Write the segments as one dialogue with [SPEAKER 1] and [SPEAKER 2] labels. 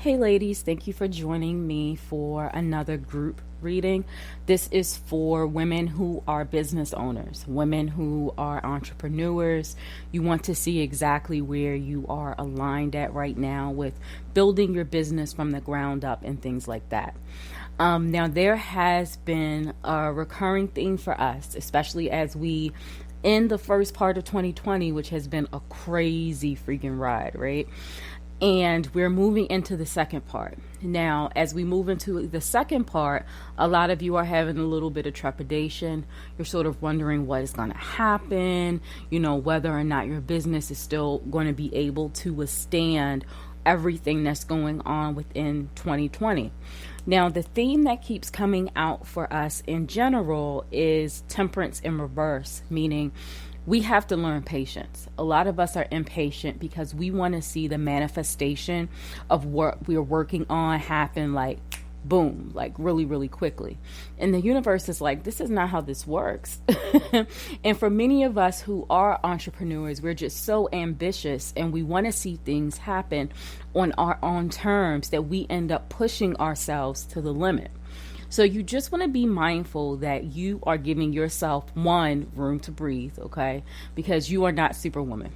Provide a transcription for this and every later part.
[SPEAKER 1] Hey ladies, thank you for joining me for another group reading. This is for women who are business owners, women who are entrepreneurs. You want to see exactly where you are aligned at right now with building your business from the ground up and things like that. Now, there has been a recurring theme for us, especially as we in the first part of 2020, which has been a crazy freaking ride, right? And we're moving into the second part. Now, as we move into the second part, a lot of you are having a little bit of trepidation. You're sort of wondering what is going to happen, whether or not your business is still going to be able to withstand everything that's going on within 2020. Now, the theme that keeps coming out for us in general is temperance in reverse, meaning we have to learn patience. A lot of us are impatient because we want to see the manifestation of what we're working on happen like boom, like really, really quickly. And the universe is like, this is not how this works. And for many of us who are entrepreneurs, we're just so ambitious and we want to see things happen on our own terms that we end up pushing ourselves to the limit. So you just want to be mindful that you are giving yourself room to breathe, okay? Because you are not Superwoman.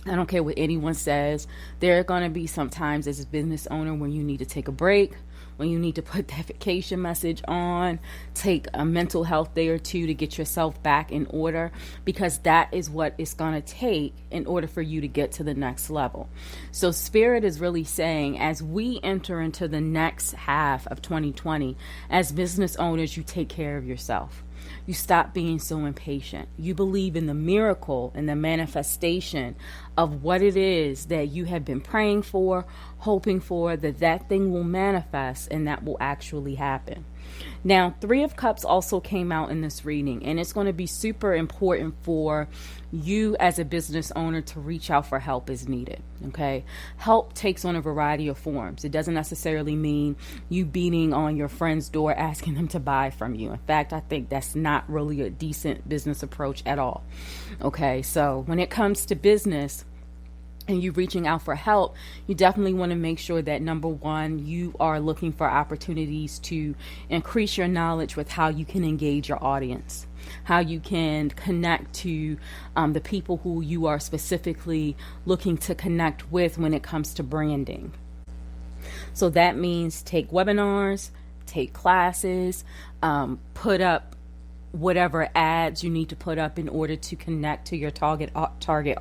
[SPEAKER 1] I don't care what anyone says. There are going to be some times as a business owner when you need to take a break, when you need to put that vacation message on, take a mental health day or two to get yourself back in order, because that is what it's going to take in order for you to get to the next level. So Spirit is really saying, as we enter into the next half of 2020, as business owners, you take care of yourself. You stop being so impatient. You believe in the miracle and the manifestation of what it is that you have been praying for, hoping for, that thing will manifest and that will actually happen. Now, Three of Cups also came out in this reading, and it's going to be super important for you as a business owner to reach out for help as needed. Okay. Help takes on a variety of forms. It doesn't necessarily mean you beating on your friend's door asking them to buy from you. In fact, I think that's not really a decent business approach at all. Okay. So when it comes to business, and you reaching out for help, you definitely want to make sure that, number one, you are looking for opportunities to increase your knowledge with how you can engage your audience, how you can connect to the people who you are specifically looking to connect with when it comes to branding. So that means take webinars, take classes, put up whatever ads you need to put up in order to connect to your target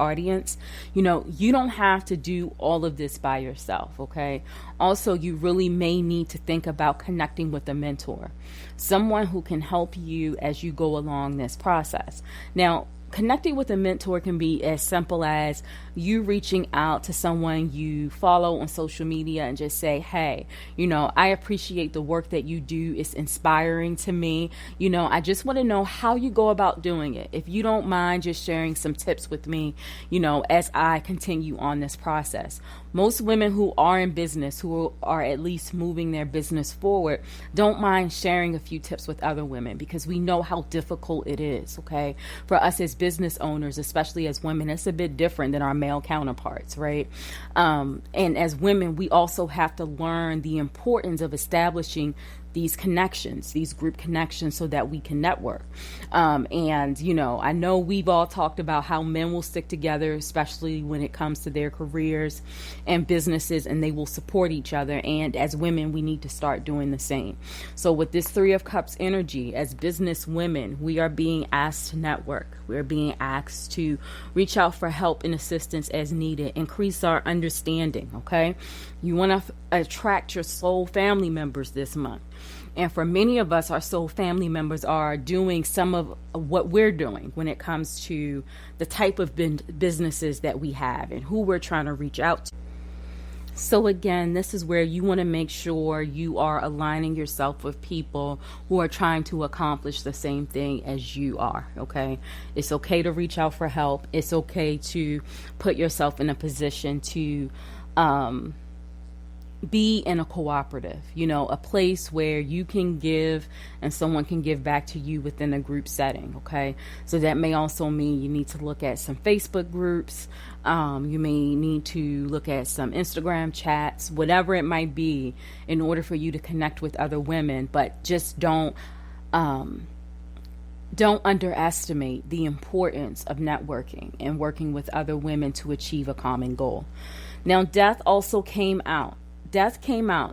[SPEAKER 1] audience. You don't have to do all of this by yourself, okay? Also, you really may need to think about connecting with a mentor, someone who can help you as you go along this process. Now, connecting with a mentor can be as simple as you reaching out to someone you follow on social media and just say, hey, I appreciate the work that you do. It's inspiring to me. I just want to know how you go about doing it. If you don't mind just sharing some tips with me, as I continue on this process. Most women who are in business, who are at least moving their business forward, don't mind sharing a few tips with other women because we know how difficult it is, okay? For us as business owners, especially as women, it's a bit different than our male counterparts, right? And as women, we also have to learn the importance of establishing these connections, these group connections, so that we can network. I know we've all talked about how men will stick together, especially when it comes to their careers and businesses, and they will support each other. And as women, we need to start doing the same. So with this Three of Cups energy, as business women, we are being asked to network. We're being asked to reach out for help and assistance as needed, increase our understanding, okay? You want to attract your soul family members this month. And for many of us, our soul family members are doing some of what we're doing when it comes to the type of businesses that we have and who we're trying to reach out to. So again, this is where you want to make sure you are aligning yourself with people who are trying to accomplish the same thing as you are, okay? It's okay to reach out for help. It's okay to put yourself in a position to be in a cooperative, a place where you can give and someone can give back to you within a group setting. Okay. So that may also mean you need to look at some Facebook groups. You may need to look at some Instagram chats, whatever it might be, in order for you to connect with other women. But just don't underestimate the importance of networking and working with other women to achieve a common goal. Now, death came out.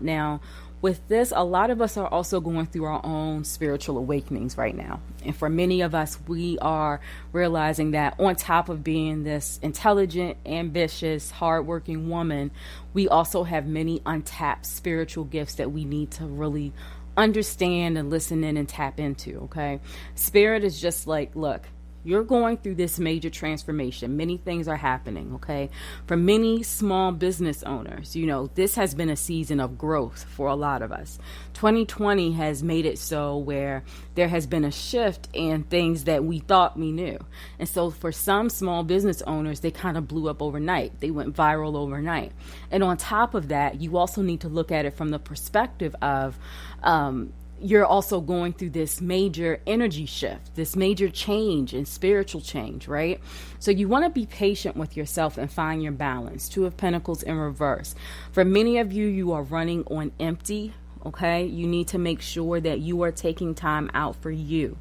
[SPEAKER 1] Now, with this, a lot of us are also going through our own spiritual awakenings right now. And for many of us, we are realizing that on top of being this intelligent, ambitious, hardworking woman, we also have many untapped spiritual gifts that we need to really understand and listen in and tap into. Okay. Spirit is just like, look, you're going through this major transformation. Many things are happening, okay? For many small business owners, this has been a season of growth for a lot of us. 2020 has made it so where there has been a shift in things that we thought we knew. And so for some small business owners, they kind of blew up overnight. They went viral overnight. And on top of that, you also need to look at it from the perspective of, you're also going through this major energy shift, this major change and spiritual change, right? So you want to be patient with yourself and find your balance. Two of Pentacles in reverse. For many of you, you are running on empty, okay? You need to make sure that you are taking time out for you,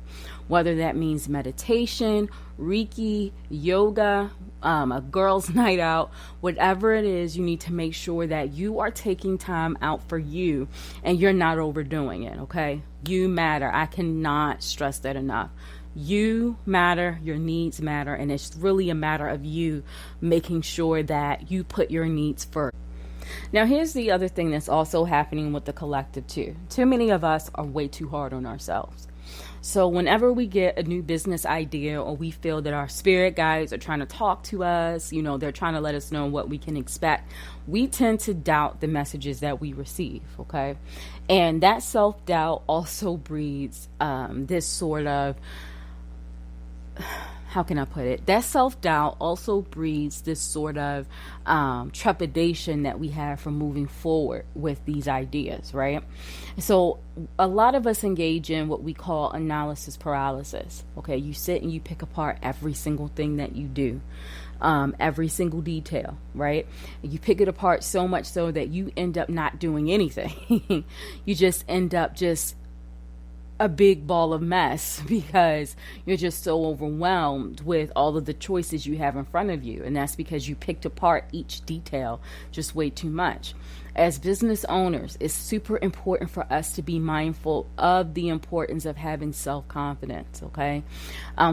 [SPEAKER 1] whether that means meditation, Reiki, yoga, a girl's night out, whatever it is, you need to make sure that you are taking time out for you and you're not overdoing it, okay? You matter. I cannot stress that enough. You matter, your needs matter, and it's really a matter of you making sure that you put your needs first. Now, here's the other thing that's also happening with the collective too. Too many of us are way too hard on ourselves. So whenever we get a new business idea or we feel that our spirit guides are trying to talk to us, they're trying to let us know what we can expect, we tend to doubt the messages that we receive, okay? And that self-doubt also breeds this sort of, how can I put it? That self-doubt also breeds this sort of trepidation that we have from moving forward with these ideas, right? So a lot of us engage in what we call analysis paralysis. Okay, you sit and you pick apart every single thing that you do, every single detail, right? You pick it apart so much so that you end up not doing anything. You just end up a big ball of mess because you're just so overwhelmed with all of the choices you have in front of you. And that's because you picked apart each detail just way too much. As business owners, it's super important for us to be mindful of the importance of having self-confidence, okay?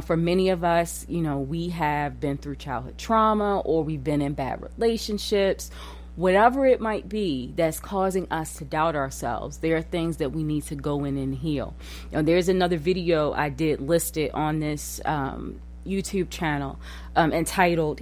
[SPEAKER 1] For many of us, we have been through childhood trauma or we've been in bad relationships. Whatever it might be that's causing us to doubt ourselves, there are things that we need to go in and heal. There's another video I did listed on this YouTube channel entitled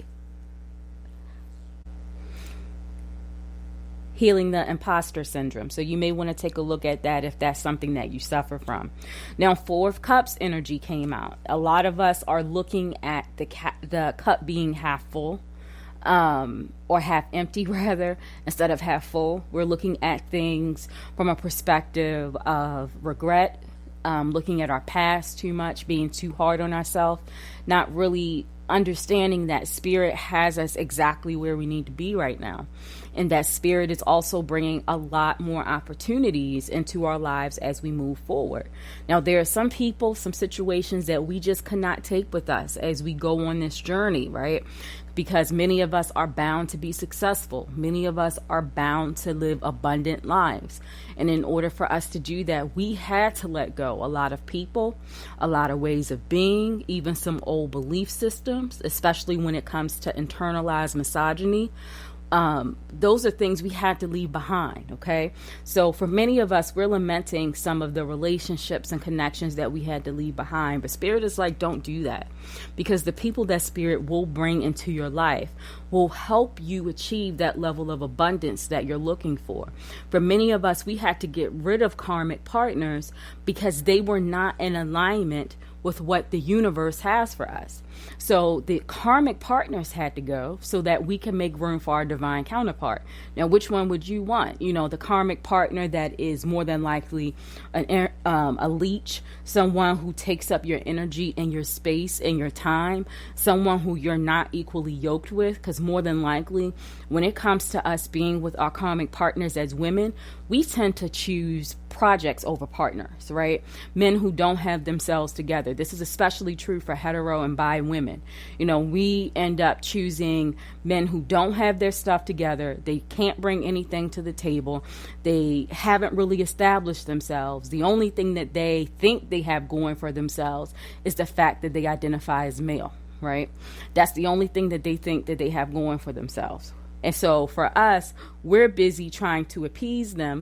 [SPEAKER 1] Healing the Imposter Syndrome. So you may want to take a look at that if that's something that you suffer from. Now, Four of Cups energy came out. A lot of us are looking at the cup being half full. Or half empty rather, instead of half full. We're looking at things from a perspective of regret, looking at our past too much, being too hard on ourselves, not really understanding that spirit has us exactly where we need to be right now. And that spirit is also bringing a lot more opportunities into our lives as we move forward. Now, there are some people, some situations that we just cannot take with us as we go on this journey, right? Because many of us are bound to be successful. Many of us are bound to live abundant lives. And in order for us to do that, we had to let go a lot of people, a lot of ways of being, even some old belief systems, especially when it comes to internalized misogyny. Those are things we had to leave behind, okay? So for many of us, we're lamenting some of the relationships and connections that we had to leave behind. But Spirit is like, don't do that. Because the people that Spirit will bring into your life will help you achieve that level of abundance that you're looking for. For many of us, we had to get rid of karmic partners because they were not in alignment with what the universe has for us. So the karmic partners had to go so that we can make room for our divine counterpart. Now, which one would you want? You know, the karmic partner that is more than likely a leech, someone who takes up your energy and your space and your time, someone who you're not equally yoked with, because more than likely, when it comes to us being with our karmic partners as women, we tend to choose projects over partners, right? Men who don't have themselves together. This is especially true for hetero and bi women. You know, we end up choosing men who don't have their stuff together. They can't bring anything to the table. They haven't really established themselves. The only thing that they think they have going for themselves is the fact that they identify as male, right? That's the only thing that they think that they have going for themselves. And so for us, we're busy trying to appease them.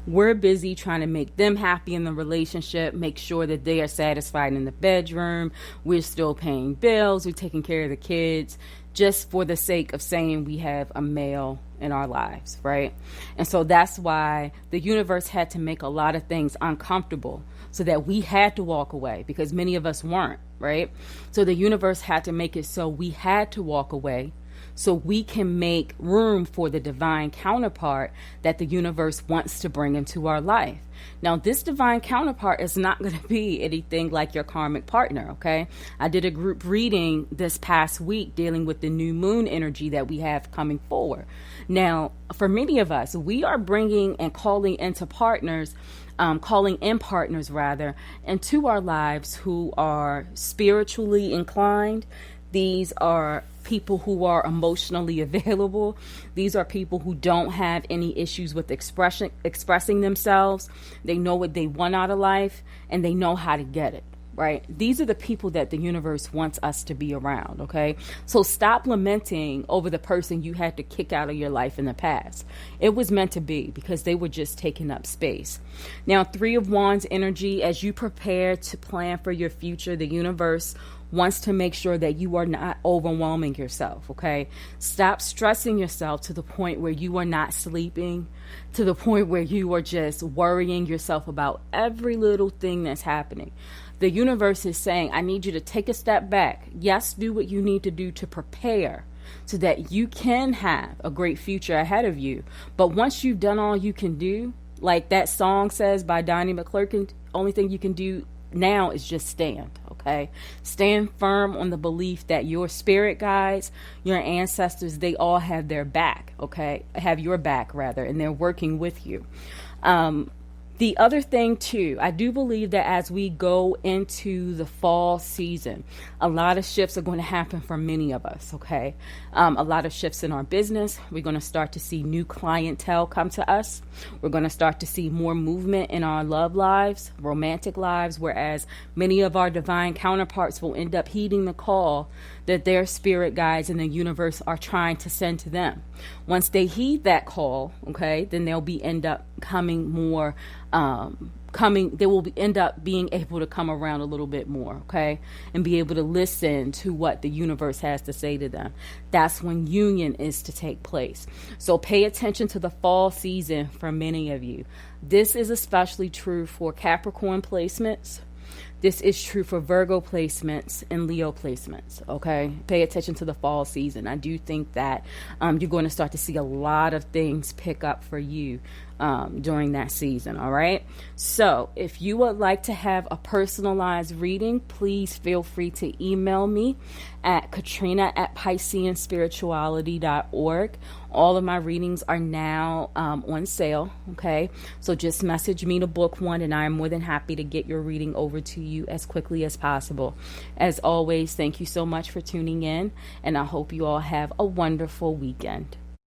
[SPEAKER 1] We're busy trying to make them happy in the relationship, make sure that they are satisfied in the bedroom. We're still paying bills. We're taking care of the kids just for the sake of saying we have a male in our lives, right? And so that's why the universe had to make a lot of things uncomfortable so that we had to walk away, because many of us weren't, right? So the universe had to make it so we had to walk away so we can make room for the divine counterpart that the universe wants to bring into our life. Now, this divine counterpart is not going to be anything like your karmic partner, okay? I did a group reading this past week dealing with the new moon energy that we have coming forward. Now, for many of us, we are bringing and calling in partners into our lives who are spiritually inclined. These are people who are emotionally available. These are people who don't have any issues with expressing themselves. They know what they want out of life and they know how to get it, right? These are the people that the universe wants us to be around, okay? So stop lamenting over the person you had to kick out of your life in the past. It was meant to be because they were just taking up space. Now, 3 of Wands energy, as you prepare to plan for your future, the universe wants to make sure that you are not overwhelming yourself, okay? Stop stressing yourself to the point where you are not sleeping, to the point where you are just worrying yourself about every little thing that's happening. The universe is saying, I need you to take a step back. Yes, do what you need to do to prepare so that you can have a great future ahead of you. But once you've done all you can do, like that song says by Donnie McClurkin, only thing you can do now is just stand, okay? Stand firm on the belief that your spirit guides, your ancestors, they all have their back, okay? Have your back, rather, and they're working with you. The other thing, too, I do believe that as we go into the fall season, a lot of shifts are going to happen for many of us, okay? A lot of shifts in our business. We're going to start to see new clientele come to us. We're going to start to see more movement in our love lives, romantic lives, whereas many of our divine counterparts will end up heeding the call that their spirit guides in the universe are trying to send to them. Once they heed that call, okay, then they'll be end up coming more, they will end up being able to come around a little bit more, okay, and be able to listen to what the universe has to say to them. That's when union is to take place. So pay attention to the fall season for many of you. This is especially true for Capricorn placements. This is true for Virgo placements and Leo placements, okay? Pay attention to the fall season. I do think that you're going to start to see a lot of things pick up for you during that season, all right? So if you would like to have a personalized reading, please feel free to email me at katrina@pisceanspirituality.org. All of my readings are now on sale, okay? So just message me to book one, and I'm more than happy to get your reading over to you as quickly as possible. As always, thank you so much for tuning in, and I hope you all have a wonderful weekend.